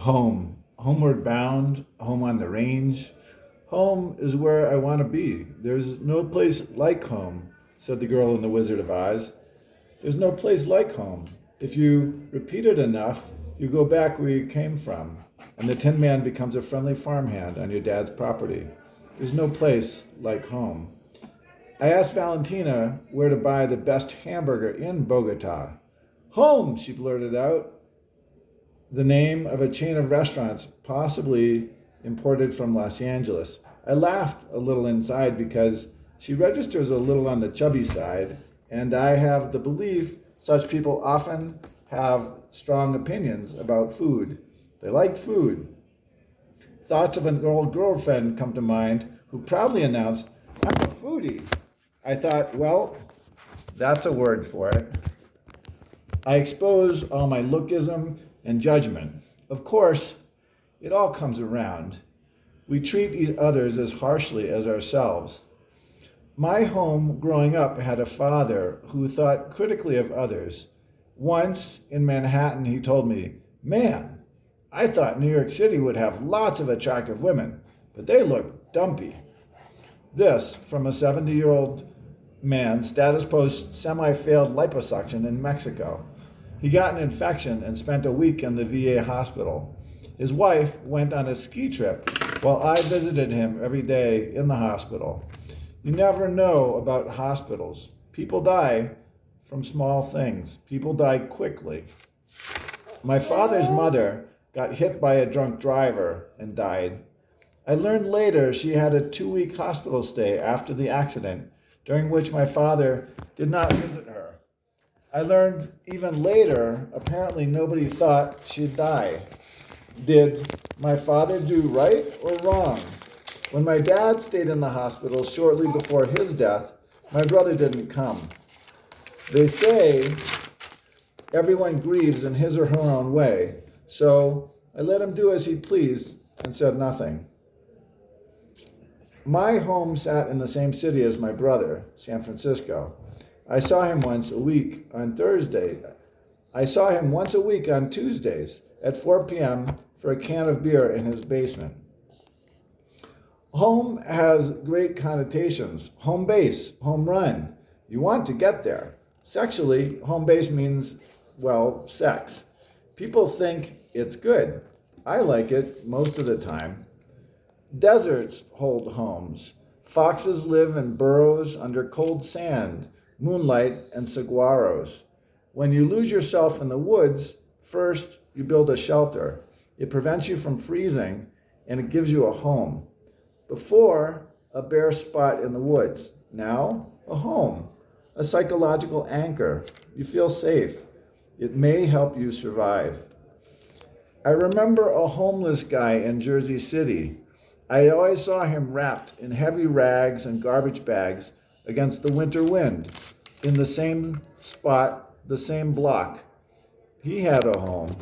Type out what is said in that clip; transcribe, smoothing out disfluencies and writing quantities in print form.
Home, homeward bound, home on the range. Home is where I want to be. There's no place like home, said the girl in The Wizard of Oz. There's no place like home. If you repeat it enough, you go back where you came from, and the Tin Man becomes a friendly farmhand on your dad's property. There's no place like home. I asked Valentina where to buy the best hamburger in Bogota. Home, she blurted out, the name of a chain of restaurants, possibly imported from Los Angeles. I laughed a little inside because she registers a little on the chubby side, and I have the belief such people often have strong opinions about food. They like food. Thoughts of an old girlfriend come to mind who proudly announced, I'm a foodie. I thought, well, that's a word for it. I expose all my lookism and judgment. Of course, it all comes around. We treat others as harshly as ourselves. My home growing up had a father who thought critically of others. Once in Manhattan, he told me, Man, I thought New York City would have lots of attractive women, but they look dumpy. This from a 70-year-old man, status post semi-failed liposuction in Mexico. He got an infection and spent a week in the VA hospital. His wife went on a ski trip while I visited him every day in the hospital. You never know about hospitals. People die from small things. People die quickly. My father's mother got hit by a drunk driver and died. I learned later she had a 2-week hospital stay after the accident, during which my father did not visit her. I learned even later, apparently nobody thought she'd die. Did my father do right or wrong? When my dad stayed in the hospital shortly before his death, my brother didn't come. They say everyone grieves in his or her own way, so I let him do as he pleased and said nothing. My home sat in the same city as my brother, San Francisco. I saw him once a week on Tuesdays at 4 p.m. for a can of beer in his basement. Home has great connotations. Home base, home run. You want to get there. Sexually, home base means, well, sex. People think it's good. I like it most of the time. Deserts hold homes. Foxes live in burrows under cold sand, moonlight, and saguaros. When you lose yourself in the woods, first you build a shelter. It prevents you from freezing, and it gives you a home. Before, a bare spot in the woods. Now, a home, a psychological anchor. You feel safe. It may help you survive. I remember a homeless guy in Jersey City. I always saw him wrapped in heavy rags and garbage bags against the winter wind, in the same spot, the same block. He had a home.